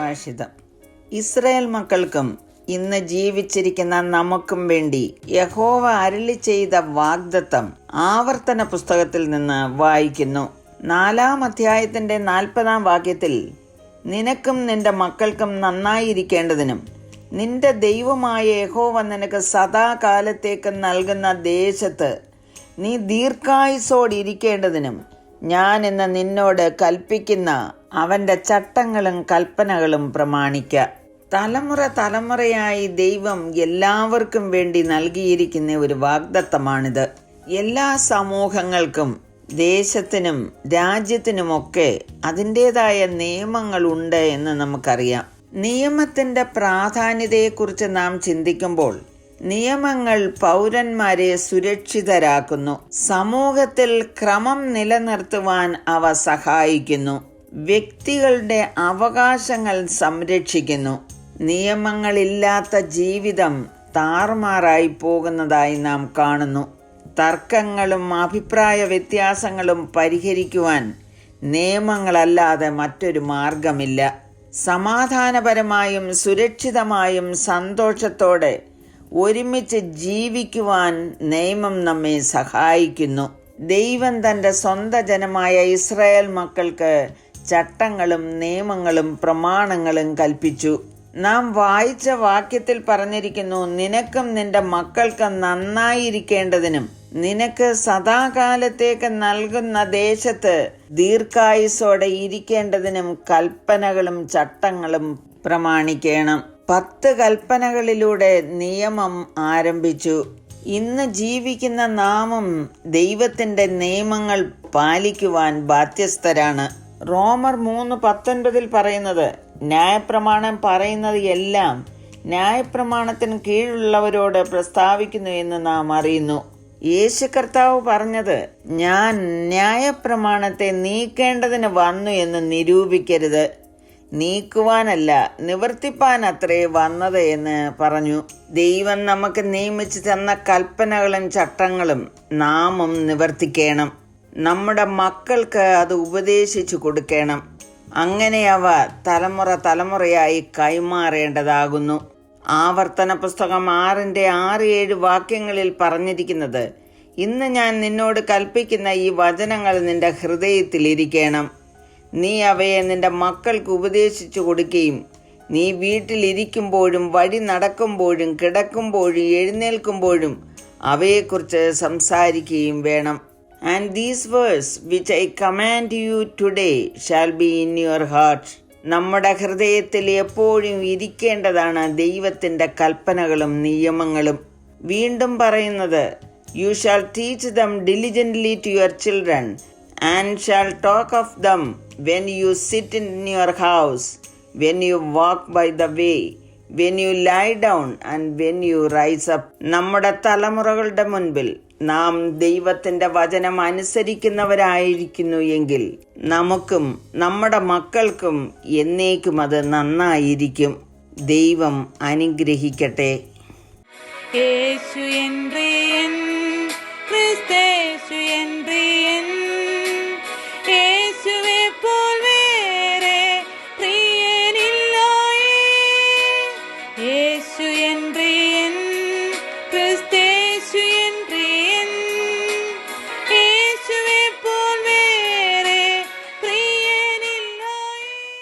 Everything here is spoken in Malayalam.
സുഭാഷിതം. ഇസ്രായേൽ മക്കൾക്കും ഇന്ന് ജീവിച്ചിരിക്കുന്ന നമുക്കും വേണ്ടി യഹോവ അരുളി ചെയ്ത വാഗ്ദത്തം ആവർത്തന പുസ്തകത്തിൽ നിന്ന് വായിക്കുന്നു. 4-ാം അധ്യായത്തിന്റെ 40-ാം വാക്യത്തിൽ, നിനക്കും നിന്റെ മക്കൾക്കും നന്നായിരിക്കേണ്ടതിനും നിന്റെ ദൈവമായ യഹോവ നിനക്ക് സദാകാലത്തേക്ക് നൽകുന്ന ദേശത്ത് നീ ദീർഘായുസ്സോടിരിക്കേണ്ടതിനും ഞാൻ ഇന്ന് നിന്നോട് കൽപ്പിക്കുന്ന അവൻ്റെ ചട്ടങ്ങളും കൽപ്പനകളും പ്രമാണിക്ക. തലമുറയായി ദൈവം എല്ലാവർക്കും വേണ്ടി നൽകിയിരിക്കുന്ന ഒരു വാഗ്ദത്തമാണിത്. എല്ലാ സമൂഹങ്ങൾക്കും ദേശത്തിനും രാജ്യത്തിനുമൊക്കെ അതിൻ്റേതായ നിയമങ്ങളുണ്ട് എന്ന് നമുക്കറിയാം. നിയമത്തിൻ്റെ പ്രാധാന്യതയെക്കുറിച്ച് നാം ചിന്തിക്കുമ്പോൾ നിയമങ്ങൾ പൗരന്മാരെ സുരക്ഷിതരാക്കുന്നു. സമൂഹത്തിൽ ക്രമം നിലനിർത്തുവാൻ അവ സഹായിക്കുന്നു. വ്യക്തികളുടെ അവകാശങ്ങൾ സംരക്ഷിക്കുന്നു. നിയമങ്ങളില്ലാത്ത ജീവിതം താറുമാറായി പോകുന്നതായി നാം കാണുന്നു. തർക്കങ്ങളും അഭിപ്രായ വ്യത്യാസങ്ങളും പരിഹരിക്കുവാൻ നിയമങ്ങളല്ലാതെ മറ്റൊരു മാർഗമില്ല. സമാധാനപരമായും സുരക്ഷിതമായും സന്തോഷത്തോടെ ഒരുമിച്ച് ജീവിക്കുവാൻ നിയമം നമ്മെ സഹായിക്കുന്നു. ദൈവം തൻ്റെ സ്വന്തം ജനമായ ഇസ്രായേൽ മക്കൾക്ക് ചട്ടങ്ങളും നിയമങ്ങളും പ്രമാണങ്ങളും കൽപ്പിച്ചു. നാം വായിച്ച വാക്യത്തിൽ പറഞ്ഞിരിക്കുന്നു, നിനക്കും നിന്റെ മക്കൾക്ക് നന്നായിരിക്കേണ്ടതിനും നിനക്ക് സദാകാലത്തേക്ക് നൽകുന്ന ദേശത്ത് ദീർഘായുസ്സോടെ ഇരിക്കേണ്ടതിനും കൽപ്പനകളും ചട്ടങ്ങളും പ്രമാണിക്കണം. 10 കൽപ്പനകളിലൂടെ നിയമം ആരംഭിച്ചു. ഇന്ന് ജീവിക്കുന്ന നാമും ദൈവത്തിൻ്റെ നിയമങ്ങൾ പാലിക്കുവാൻ ബാധ്യസ്ഥരാണ്. റോമർ 3:19 പറയുന്നത്, ന്യായപ്രമാണം പറയുന്നത് എല്ലാം ന്യായപ്രമാണത്തിന് കീഴുള്ളവരോട് പ്രസ്താവിക്കുന്നു എന്ന് നാം അറിയുന്നു. യേശു കർത്താവ് പറഞ്ഞത്, ഞാൻ ന്യായപ്രമാണത്തെ നീക്കേണ്ടതിന് വന്നു എന്ന് നിരൂപിക്കരുത്, നീക്കുവാനല്ല നിവർത്തിപ്പാൻ അത്രേ വന്നത് എന്ന് പറഞ്ഞു. ദൈവം നമുക്ക് നിയമിച്ചു തന്ന കൽപ്പനകളും ചട്ടങ്ങളും നാമും നിവർത്തിക്കണം. നമ്മുടെ മക്കൾക്ക് അത് ഉപദേശിച്ചു കൊടുക്കണം. അങ്ങനെ അവ തലമുറയായി കൈമാറേണ്ടതാകുന്നു. ആവർത്തന പുസ്തകം 6:6-7 വാക്യങ്ങളിൽ പറഞ്ഞിരിക്കുന്നത്, ഇന്ന് ഞാൻ നിന്നോട് കൽപ്പിക്കുന്ന ഈ വചനങ്ങൾ നിന്റെ ഹൃദയത്തിലിരിക്കണം. നീ അവയെ നിന്റെ മക്കൾക്ക് ഉപദേശിച്ചു കൊടുക്കുകയും നീ വീട്ടിലിരിക്കുമ്പോഴും വഴി നടക്കുമ്പോഴും കിടക്കുമ്പോഴും എഴുന്നേൽക്കുമ്പോഴും അവയെക്കുറിച്ച് സംസാരിക്കുകയും വേണം. And these words which I command you today shall be in your heart. നമ്മുടെ ഹൃദയത്തിൽ എപ്പോഴും ഇരിക്കേണ്ടതാണ് ദൈവത്തിൻ്റെ കൽപ്പനകളും നിയമങ്ങളും. വീണ്ടും പറയുന്നത്, You shall teach them diligently to your children, and shall talk of them when you sit in your house, when you walk by the way, when you lie down, and when you rise up. നമ്മുടെ തലമുറകളുടെ മുൻപിൽ നാം ദൈവത്തിൻ്റെ വചനം അനുസരിക്കുന്നവരായിരിക്കുന്നു എങ്കിൽ നമുക്കും നമ്മുടെ മക്കൾക്കും എന്നേക്കും അത് നന്നായിരിക്കും. ദൈവം അനുഗ്രഹിക്കട്ടെ. യേശു എൻ പ്രിയൻ, ക്രിസ്തേശു എൻ പ്രിയൻ, യേശുവെ പോൽ വേറെ പ്രിയനില്ലോയേ. യേശു